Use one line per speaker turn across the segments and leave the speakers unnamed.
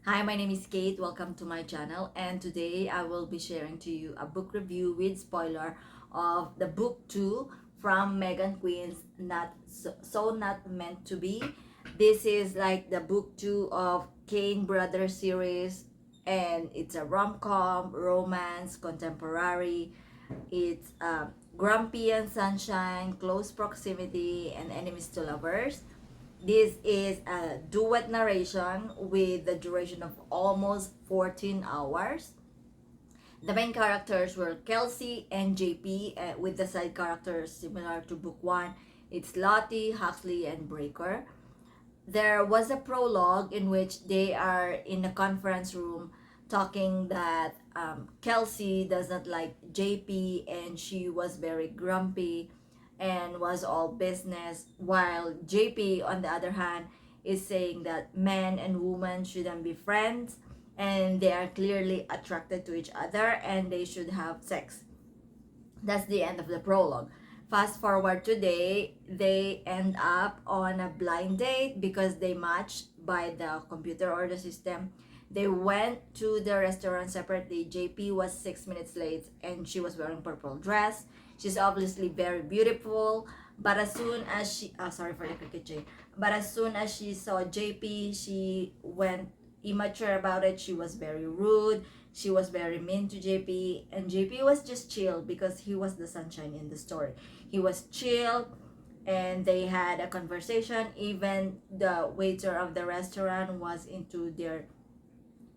Hi, my name is Kate. Welcome to my channel, and today I will be sharing to you a book review with spoiler of the book 2 from Megan Quinn's Not Meant to Be. This is like the book 2 of Kane Brothers series, and it's a rom-com, romance, contemporary. It's Grumpy and Sunshine, Close Proximity, and Enemies to Lovers. This is a duet narration with the duration of almost 14 hours. The main characters were Kelsey and JP, with the side characters similar to book 1. It's Lottie, Huxley, and Breaker. There was a prologue in which they are in a conference room talking that Kelsey doesn't like JP and she was very grumpy and was all business, while JP, on the other hand, is saying that men and women shouldn't be friends and they are clearly attracted to each other and they should have sex. That's the end of the prologue. Fast forward today, they end up on a blind date because they matched by the computer or the system. They went to the restaurant separately. JP was 6 minutes late and she was wearing purple dress. She's obviously very beautiful, but as soon as she sorry for the cricket chain. But as soon as she saw JP, she went immature about it. She was very rude. She was very mean to JP, and JP was just chill because he was the sunshine in the story. He was chill, and they had a conversation. Even the waiter of the restaurant was into their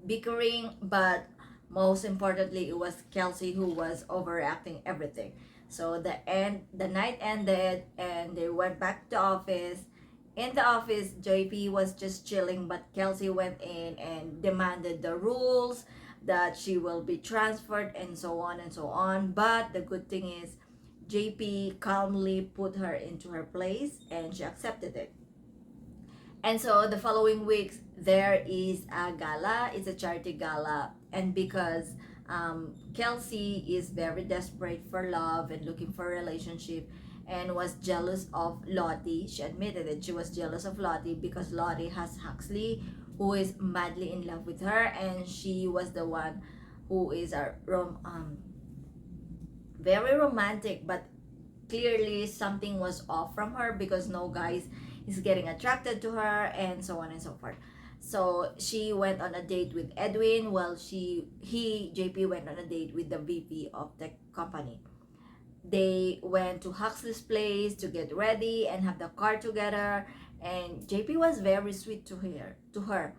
bickering, but most importantly, it was Kelsey who was overreacting everything. So the night ended, and they went back to office. In the office, JP was just chilling, but Kelsey went in and demanded the rules that she will be transferred and so on and so on. But the good thing is, JP calmly put her into her place and she accepted it. And so the following weeks, there is a gala. It's a charity gala. And because Kelsey is very desperate for love and looking for a relationship and was jealous of Lottie, she admitted it. She was jealous of Lottie because Lottie has Huxley, who is madly in love with her. And she was the one who is very romantic, but clearly something was off from her because no guys is getting attracted to her and so on and so forth. So she went on a date with Edwin while JP went on a date with the VP of the company. They went to Huxley's place to get ready and have the car together, and JP was very sweet to her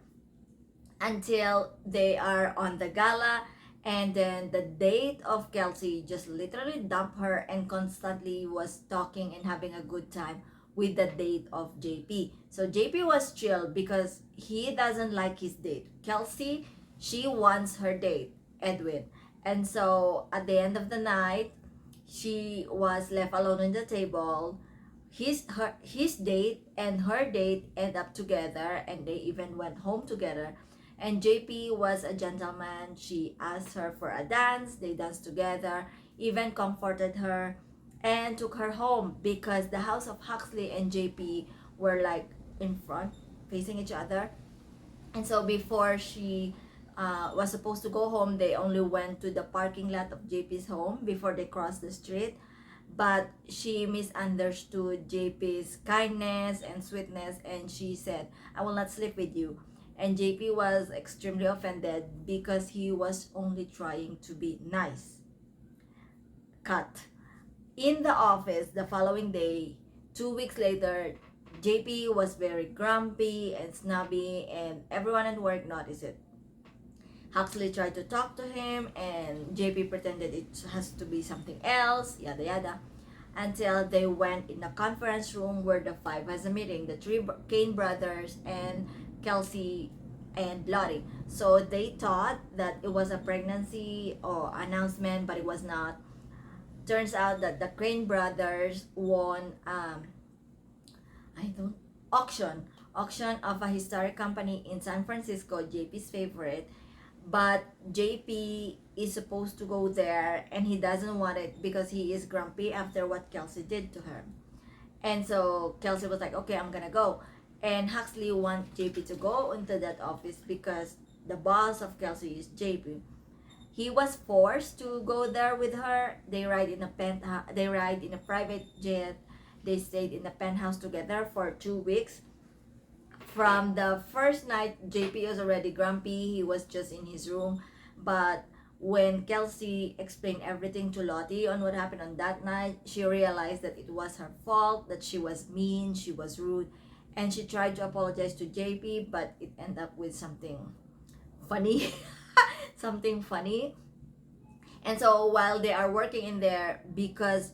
until they are on the gala. And then the date of Kelsey just literally dumped her and constantly was talking and having a good time with the date of JP. So JP was chill because he doesn't like his date. Kelsey, she wants her date, Edwin. And so at the end of the night, she was left alone on the table. His date and her date end up together, and they even went home together. And JP was a gentleman. She asked her for a dance. They danced together, even comforted her, and took her home because the house of Huxley and JP were like in front, facing each other. And so before she was supposed to go home, they only went to the parking lot of JP's home before they crossed the street. But she misunderstood JP's kindness and sweetness, and she said, "I will not sleep with you." And JP was extremely offended because he was only trying to be nice. Cut. In the office the following day, 2 weeks later, JP was very grumpy and snobby, and everyone at work noticed it. Huxley tried to talk to him, and JP pretended it has to be something else, yada yada, until they went in a conference room where the five has a meeting, the three Kane brothers and Kelsey and Lottie. So they thought that it was a pregnancy or announcement, but it was not. Turns out that the Crane brothers won I don't auction of a historic company in San Francisco, JP's favorite. But JP is supposed to go there and he doesn't want it because he is grumpy after what Kelsey did to her. And so Kelsey was like, okay, I'm gonna go. And Huxley wants JP to go into that office because the boss of Kelsey is JP. He was forced to go there with her. They ride in a they ride in a private jet. They stayed in a penthouse together for 2 weeks. From the first night, JP was already grumpy. He was just in his room. But when Kelsey explained everything to Lottie on what happened on that night, she realized that it was her fault, that she was mean, she was rude, and she tried to apologize to JP, but it ended up with something funny. Something funny. And so while they are working in there, because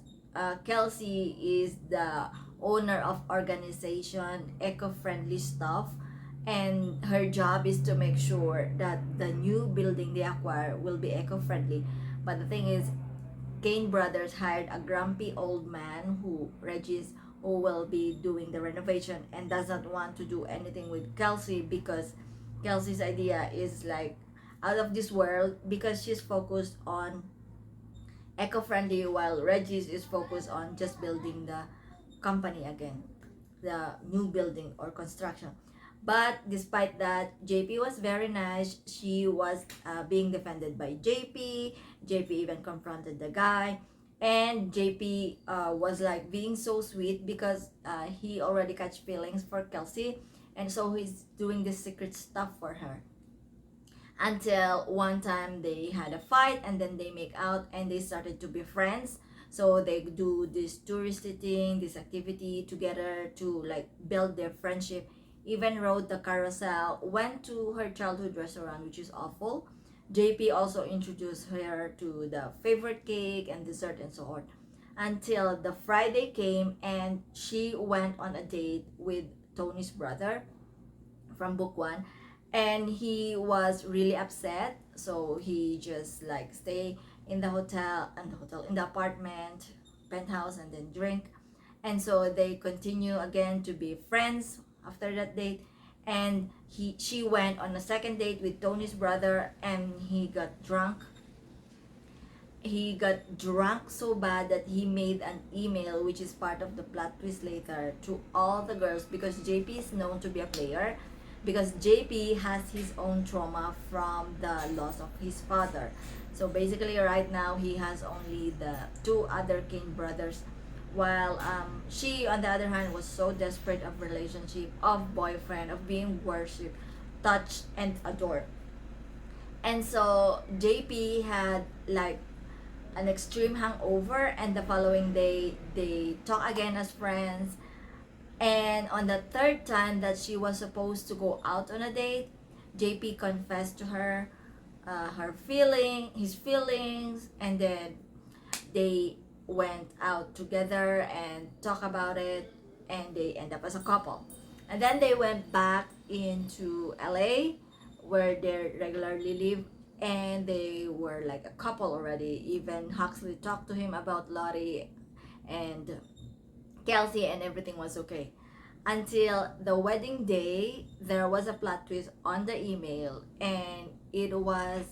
Kelsey is the owner of organization eco-friendly stuff, and her job is to make sure that the new building they acquire will be eco-friendly. But the thing is, Kane Brothers hired a grumpy old man who will be doing the renovation and doesn't want to do anything with Kelsey, because Kelsey's idea is like out of this world, because she's focused on eco-friendly, while Regis is focused on just building the company again, the new building or construction. But despite that, JP was very nice. She was being defended by JP. JP even confronted the guy. And JP was like being so sweet, because he already catch feelings for Kelsey. And so he's doing this secret stuff for her. Until one time they had a fight, and then they make out and they started to be friends. So they do this touristy thing, this activity together to like build their friendship. Even rode the carousel, went to her childhood restaurant, which is awful. JP also introduced her to the favorite cake and dessert and so on. Until the Friday came and she went on a date with Tony's brother from book one, and he was really upset. So he just like stay in the hotel, in the apartment penthouse, and then drink. And so they continue again to be friends after that date. And she went on a second date with Tony's brother, and he got drunk so bad that he made an email, which is part of the plot twist later, to all the girls, because JP is known to be a player, because JP has his own trauma from the loss of his father. So basically right now he has only the two other King brothers, while she on the other hand was so desperate of relationship, of boyfriend, of being worshipped, touched, and adored. And so JP had like an extreme hangover, and the following day they talk again as friends. And on the third time that she was supposed to go out on a date, JP confessed to her his feelings, and then they went out together and talk about it, and they end up as a couple. And then they went back into LA, where they regularly live, and they were like a couple already. Even Huxley talked to him about Lottie and Kelsey, and everything was okay. Until the wedding day, there was a plot twist on the email, and it was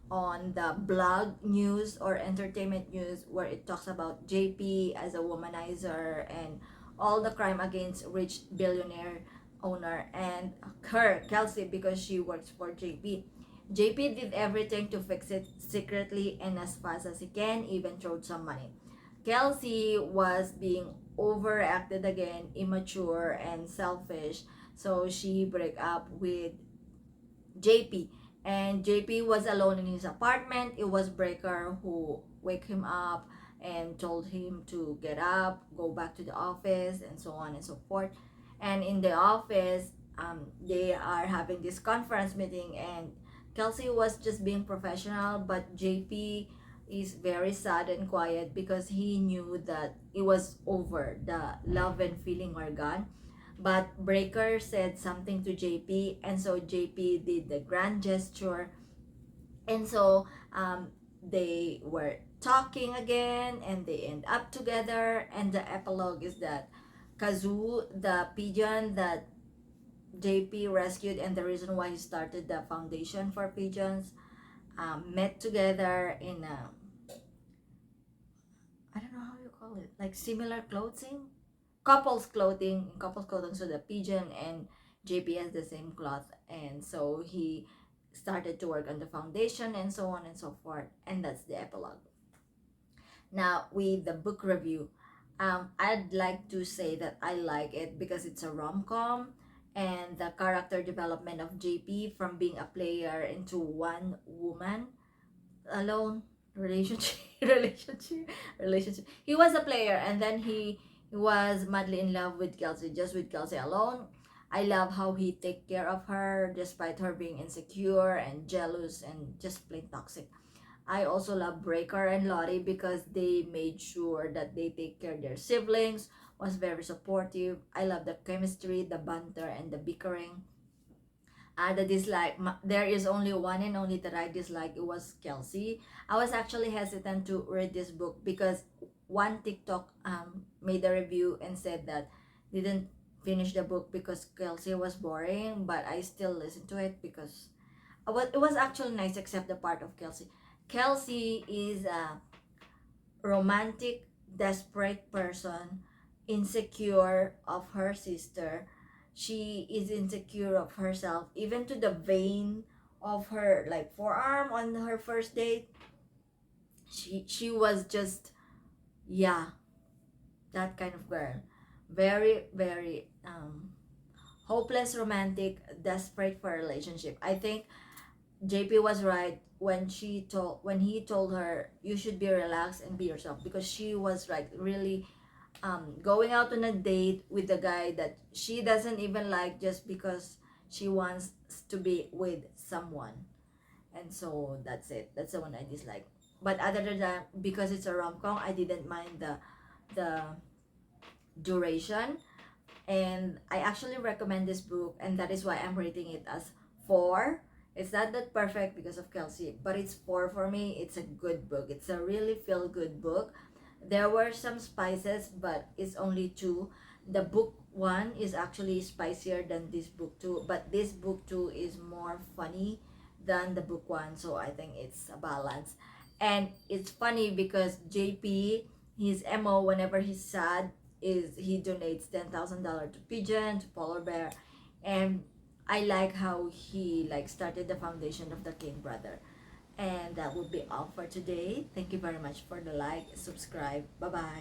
on the blog news or entertainment news, where it talks about JP as a womanizer and all the crime against rich billionaire owner, and her, Kelsey, because she works for JP. JP did everything to fix it secretly and as fast as he can, even throw some money. Kelsey was being overacted again, immature and selfish. So she break up with JP, and JP was alone in his apartment. It was Breaker who wake him up and told him to get up, go back to the office, and so on and so forth. And in the office, they are having this conference meeting, and Kelsey was just being professional, but JP is very sad and quiet, because he knew that it was over. The love and feeling were gone. But Breaker said something to JP, and so JP did the grand gesture. And so they were talking again, and they end up together. And the epilogue is that Kazoo, the pigeon that JP rescued, and the reason why he started the foundation for pigeons, met together in a, I don't know how you call it, like similar clothing, couples clothing. So the pigeon and JP has the same cloth, and so he started to work on the foundation and so on and so forth. And that's the epilogue. Now, with the book review, I'd like to say that I like it because it's a rom-com, and the character development of JP from being a player into one woman alone relationship relationship. He was a player, and then he was madly in love with Kelsey, just with Kelsey alone. I love how he take care of her despite her being insecure and jealous and just plain toxic. I also love Breaker and Lottie because they made sure that they take care of their siblings, was very supportive. I love the chemistry, the banter, and the bickering. The dislike, there is only one and only that I dislike. It was Kelsey. I was actually hesitant to read this book because one TikTok made a review and said that didn't finish the book because Kelsey was boring, but I still listened to it because it was actually nice except the part of Kelsey. Kelsey is a romantic, desperate person, insecure of her sister. She is insecure of herself, even to the vein of her like forearm on her first date. She was just, yeah, that kind of girl. Very, very hopeless romantic, desperate for a relationship. I think JP was right when he told her you should be relaxed and be yourself, because she was like really going out on a date with a guy that she doesn't even like just because she wants to be with someone. And so that's it. That's the one I dislike. But other than that, because it's a rom-com, I didn't mind the duration, and I actually recommend this book, and that is why I'm rating it as 4. It's not that perfect because of Kelsey, but it's 4 for me. It's a good book. It's a really feel good book. There were some spices, but it's only 2. The book 1 is actually spicier than this book 2, but this book 2 is more funny than the book 1, so I think it's a balance. And it's funny because JP, his MO whenever he's sad is he donates $10,000 to pigeon, to polar bear, and I like how he like started the foundation of the King brother. And that would be all for today. Thank you very much for the like, subscribe. Bye bye.